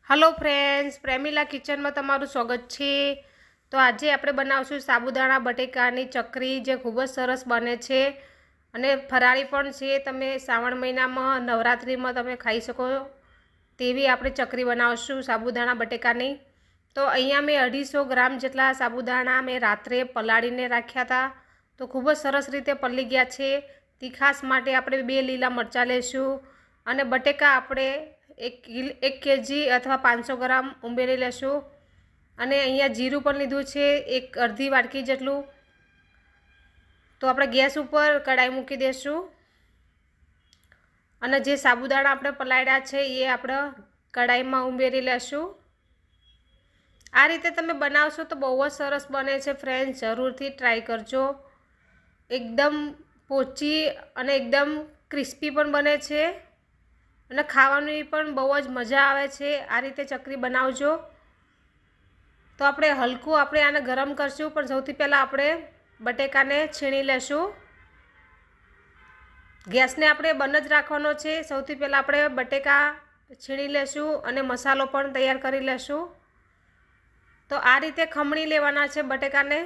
Hello friends, Premila kitchen में तमारुं स्वागत है। तो आज आप बनावशुं साबुदाणा बटेकानी चकरी जे खूब ज सरस बने छे अने फराળી पण छे। तमे श्रावण महीना में नवरात्रि में तमे खाई सको तेवी आपणे चकरी बनावशुं साबुदाणा बटेकानी। तो अहींया मैं 250 ग्राम जेटला साबुदाणा मैं रात्रे पलाळीने राख्या था, तो खूब ज सरस रीते पलળી गया छे। तीखास माटे आपणे 2 લીલા मरचा लेशुं अने बटेका आपणे 1 kg अथवा 500 ग्राम उमेरी लेशुं। अने अहींया जीरुं पण लीधुं छे 1 अर्धी वाटकी जेटલું। तो आपणे गैस पर कढ़ाई मूकी देशुं अने जे साबुदाणा आपणे पलाळ्या छे ए आपणे कढ़ाईमां उमेरी लेशुं। आ रीते तमे बनावशो तो बहु ज सरस बने छे फ्रेंड्स, जरूरथी ट्राय करजो। एकदम पोची अने एकदम क्रिस्पी पण बने छे अने खावानी पण बहु ज मजा आवे छे। आ रीते चकरी बनावजो। तो आपणे हलकું आपणे आने गरम करशुं, पण सौथी पहेला आपणे बटेकाने छीणी लेशुं। गैसने आपणे बंध ज राखवानो छे। सौथी पहेला आपणे बटेका छीणी लेशुं अने मसालो पण तैयार करी लेशुं। तो आ रीते खमणी लेवाना छे बटेकाने।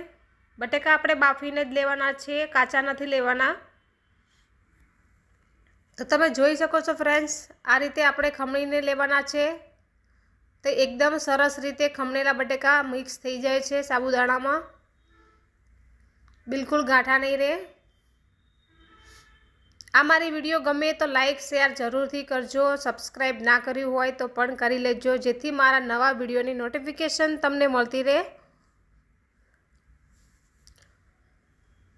बटेका आपणे बाफीने ज लेवाना छे, काचा नथी लेवाना। तो तमे जोई शको छो फ्रेंड्स, आ रीते आपणे खमणीने लेवाना छे। तो एकदम सरस रीते खमणेला बटेका मिक्स थई जाय छे साबुदाणामां, बिल्कुल गाठा नहीं रहे। आ मारी विडियो गमे तो लाइक शेर जरूरथी करजो। सब्सक्राइब ना कर्युं होय तो पण करी लेजो, जेथी मारा नवा विडियोनी नोटिफिकेशन तमने मळती रहे।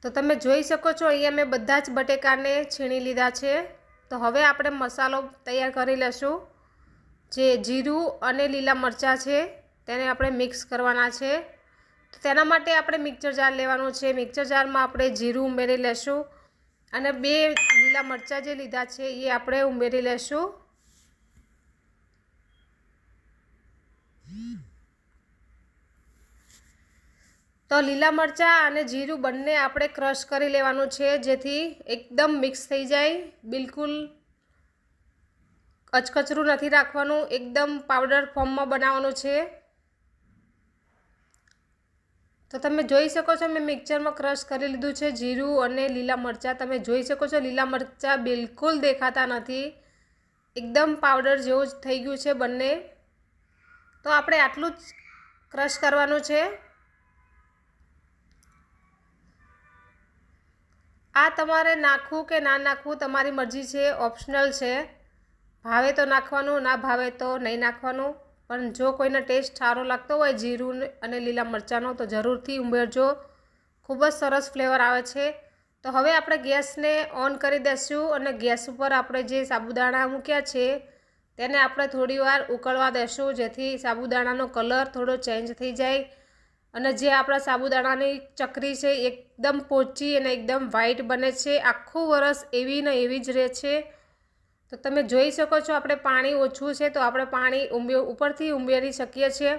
तो तमे जोई शको छो अहींया मैं बधा ज बटेकाने छीणी लीधा छे। तो हवे आपणे मसालो तैयार करी लेशुं। जे जीरुं अने लीला मरचा छे तेने आपणे मिक्स करवाना छे। तो तेना माटे आपणे मिक्सर जार लेवानुं छे। मिक्सर जारमां आपणे जीरुं उमेरी लेशुं अने 2 લીલા मरचा जे लीधा छे ए आपणे उमेरी लेशुं। तो लीला मरचा अने जीरुं बंने आपणे क्रश करी लेवानुं छे, जेथी एकदम मिक्स थई जाय। बिल्कुल कचकचरू नहीं राखवानुं, एकदम पाउडर फॉर्म में बनाववानुं छे। तो तमे जोई शको छो मैं मिक्सर में क्रश करी लीधुं छे जीरुं अने लीला मरचा। तमे जोई शको छो लीला मरचा बिल्कुल देखाता नथी, एकदम पाउडर जेवुं ज थई गयुं छे बंने। तो आपणे आटलुं ज क्रश करवानुं छे। आ तमारे नाखवुं के ना नाखवुं तमारी मर्जी छे, ऑप्शनल छे। भावे तो नाखवानुं, ना भावे तो नहीं नाखवानुं। पण जो कोईने टेस्ट सारो लागतो होय जीरुं अने लीला मरचानो तो जरूरथी उमेरजो, खूब ज सरस फ्लेवर आवे छे। तो हवे आपणे गैसने ऑन करी देशुं अने गैस पर आपणे जे साबुदाणा मूक्या छे तेने आपणे थोड़ीवार उकळवा देशुं, जेथी साबुदाणानो कलर थोड़ो चेन्ज थई जाय अने जे आपणा साबुदाणानी चकरी छे एकदम पोची अने एकदम व्हाइट बने छे। आखुं वरस एवी ने एवी ज रहे छे। तो तमे जोई शको छो आपणे पाणी ओछुं छे तो आपणे पाणी उपरथी उमेरी शकीए छीए।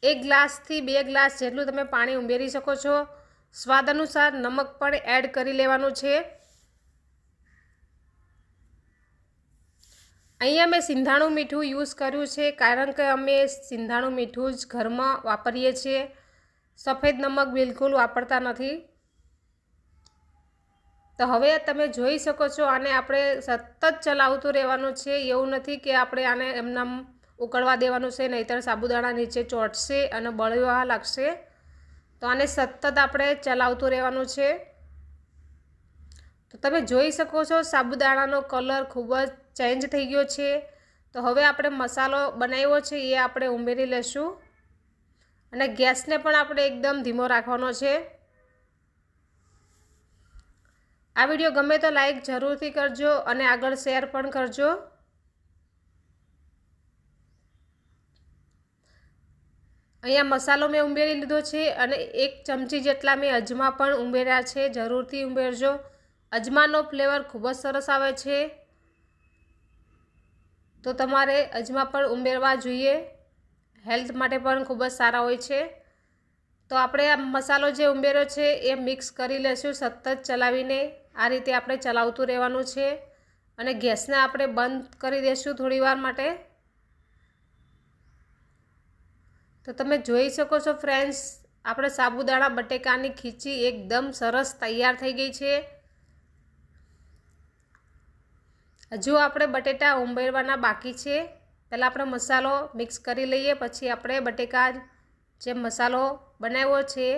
1 ग्लास थी 2 ग्लास जेटલું तमे पाणी उमेरी शको छो। स्वाद अनुसार नमक पण एड करी लेवानुं छे। अहींया मैं सिंधाणुं मीठुं यूज कर्युं छे, कारण के अमे सिंधाणुं मीठुं ज घरमां वापरीए छीए। सफेद नमक बिल्कुल वापरता नथी। तो हवे तमे जोई शको छो आने आपणे सतत चलावतुं रहेवानुं छे। एवुं नथी के आपणे आने एमनेम उकळवा देवानुं छे, नहीतर साबुदाणा नीचे ચોંટશે अने बळवा लागशे। तो आने सतत आपणे चलावतुं रहेवानुं छे। तो तमे जोई शको छो साबुदाणानो कलर खूब ज चेन्ज थई गयो छे। तो हवे आपणे मसालो बनाव्यो छे ए आपणे उमेरी लेशुं अने गैसने पण आपणे एकदम धीमो राखवानो छे। आ विडियो गमे तो लाइक जरूरथी करजो अने आगळ शेर पण करजो। अहींया मसालो मैं उमेरी लीधो छे अने 1 चमची जेटला मैं अजमा पण उमेर्या छे, जरूरथी उमेरजो। अजमानो फ्लेवर खूब ज सरस आवे छे, तो तमारे अजमा पण उमेरवा जोईए। हेल्थ माटे पण खूब ज सारा होय छे। तो आपणे आ मसालो जे उमेर्यो छे ए मिक्स करी लेशुं सतत चलावीने। आ रीते आपणे चलावतुं रहेवानुं छे अने गैसने आपणे बंध करी देशुं थोड़ी वार माटे। તો તમે જોઈ શકો છો ફ્રેન્ડ્સ, આપણે સાબુદાણા બટેકાની ખીચી એકદમ સરસ તૈયાર થઈ ગઈ છે। હજુ આપણે બટેટા ઉમેરવાના બાકી છે। પહેલાં આપણે મસાલો મિક્સ કરી લઈએ, પછી આપણે બટેકા જે મસાલો બનાવ્યો છે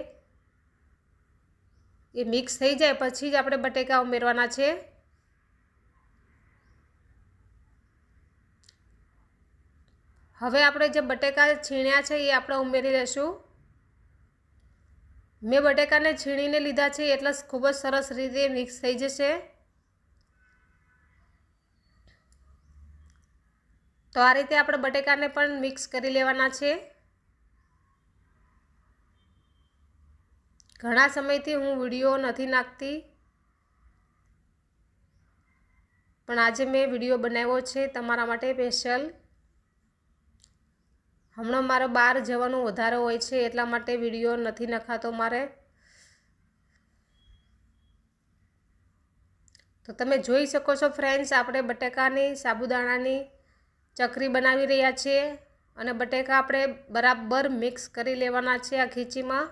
એ મિક્સ થઈ જાય પછી જ આપણે બટેકા ઉમેરવાના છે। હવે આપણે જે બટેકા છીણ્યા છે એ આપણે ઉમેરી લઈશું। મેં બટેકાને છીણીને લીધા છે એટલે ખૂબ જ સરસ રીતે મિક્સ થઈ જશે। તો આ રીતે આપણે બટેકાને પણ મિક્સ કરી લેવાના છે। ઘણા સમયથી હું વિડીયો નથી નાખતી, પણ આજે મેં વિડીયો બનાવ્યો છે તમારા માટે સ્પેશિયલ। હમણાં મારે બહાર જવાનું વધારે હોય છે એટલા માટે વિડીયો નથી નખાતો મારે। તો તમે જોઈ શકો છો ફ્રેન્ડ્સ, આપણે બટેકાની સાબુદાણાની ચકરી બનાવી રહ્યા છીએ અને બટેકા આપણે બરાબર મિક્સ કરી લેવાના છે। આ ખીચીમાં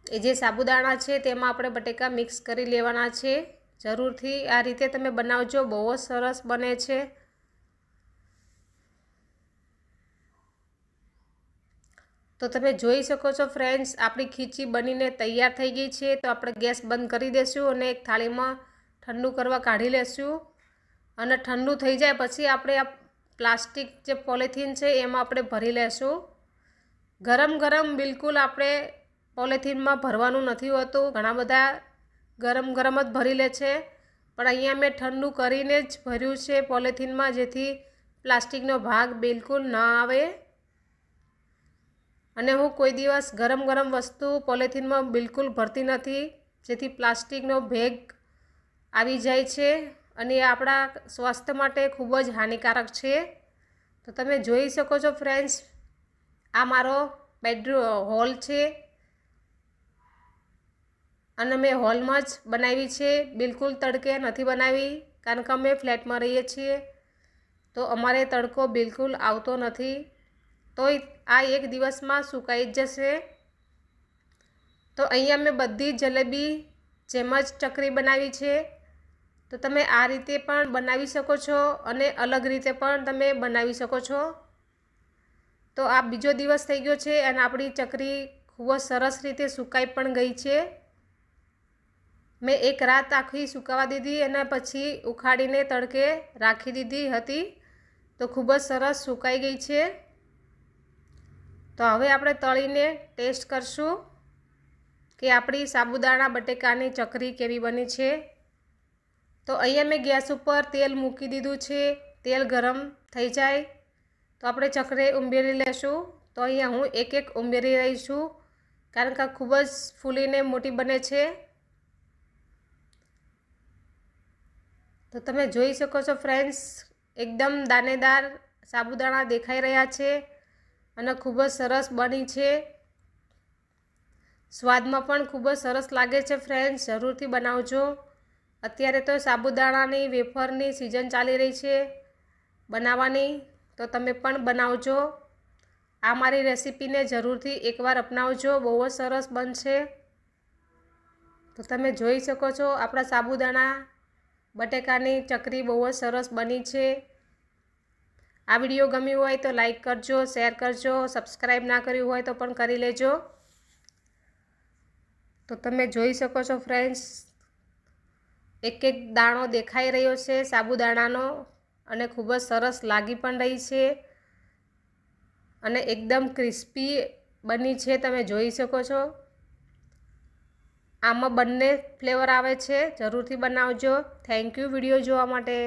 એ જે સાબુદાણા છે તેમાં આપણે બટેકા મિક્સ કરી લેવાના છે। જરૂરથી આ રીતે તમે બનાવજો, બહુ જ સરસ બને છે। તો તમે જોઈ શકો છો ફ્રેન્ડ્સ, આપણી ખીચી બનીને તૈયાર થઈ ગઈ છે। તો આપણે ગેસ બંધ કરી દઈશું અને એક થાળીમાં ઠંડુ કરવા કાઢી લેશું અને ઠંડુ થઈ જાય પછી આપણે આ પ્લાસ્ટિક જે પોલિથીન છે એમાં આપણે ભરી લેશું। ગરમ ગરમ બિલકુલ આપણે પોલિથીનમાં ભરવાનું નથી હોતું, ઘણા બધા ગરમ ગરમ જ ભરી લે છે, પણ અહીંયા મેં ઠંડુ કરીને જ ભર્યું છે પોલિથીનમાં, જેથી પ્લાસ્ટિકનો ભાગ બિલકુલ ન આવે। અને હું કોઈ દિવસ ગરમ ગરમ વસ્તુ પોલિથીનમાં બિલકુલ ભરતી નથી, જેથી પ્લાસ્ટિકનો ભેગ આવી જાય છે અને એ આપણા સ્વાસ્થ્ય માટે ખૂબ જ હાનિકારક છે। તો તમે જોઈ શકો છો ફ્રેન્ડ્સ, આ મારો બેડરૂમ હોલ છે અને મેં હોલમાં જ બનાવી છે, બિલકુલ તડકે નથી બનાવી, કારણ કે અમે ફ્લેટમાં રહીએ છીએ તો અમારે તડકો બિલકુલ આવતો નથી। તોય આ એક દિવસમાં સુકાઈ જ જશે। તો અહીંયા મેં બધી જલેબી જેમ જ ચકરી બનાવી છે। તો તમે આ રીતે પણ બનાવી શકો છો અને અલગ રીતે પણ તમે બનાવી શકો છો। તો આ બીજો દિવસ થઈ ગયો છે અને આપણી ચકરી ખૂબ જ સરસ રીતે સુકાઈ પણ ગઈ છે। મેં એક રાત આખી સુકાવા દીધી અને પછી ઉખાડીને તડકે રાખી દીધી હતી, તો ખૂબ જ સરસ સુકાઈ ગઈ છે। તો હવે આપણે તળીને ટેસ્ટ કરશું કે આપણી સાબુદાણા બટેકાની ચકરી કેવી બની છે। તો અહીંયા મેં ગેસ ઉપર તેલ મૂકી દીધું છે, તેલ ગરમ થઈ જાય તો આપણે ચકરી ઉમેરી લેશું। તો અહીંયા હું એક એક ઉમેરી રહી છું, કારણ કે ખૂબ જ ફૂલીને મોટી બને છે। તો તમે જોઈ શકો છો ફ્રેન્ડ્સ, એકદમ દાણેદાર સાબુદાણા દેખાઈ રહ્યા છે અને ખૂબ જ સરસ બની છે। સ્વાદમાં પણ ખૂબ જ સરસ લાગે છે ફ્રેન્ડ્સ, જરૂરથી બનાવજો। અત્યારે તો સાબુદાણાની વેફરની સિઝન ચાલી રહી છે બનાવવાની, તો તમે પણ બનાવજો। આ મારી રેસીપીને જરૂરથી એકવાર અપનાવજો, બહુ જ સરસ બનશે। તો તમે જોઈ શકો છો આપણા સાબુદાણા બટેકાની ચકરી બહુ જ સરસ બની છે। આ વિડીયો ગમ્યો હોય તો લાઈક કરજો, શેર કરજો, સબસ્ક્રાઈબ ના કર્યું હોય તો પણ કરી લેજો। તો તમે જોઈ શકો છો ફ્રેન્ડ્સ, એક એક દાણો દેખાઈ રહ્યો છે સાબુદાણાનો અને ખૂબ જ સરસ લાગી પણ રહી છે અને એકદમ ક્રિસ્પી બની છે, તમે જોઈ શકો છો। આમાં બંને ફ્લેવર આવે છે, જરૂરથી બનાવજો। થેન્ક યુ વિડીયો જોવા માટે।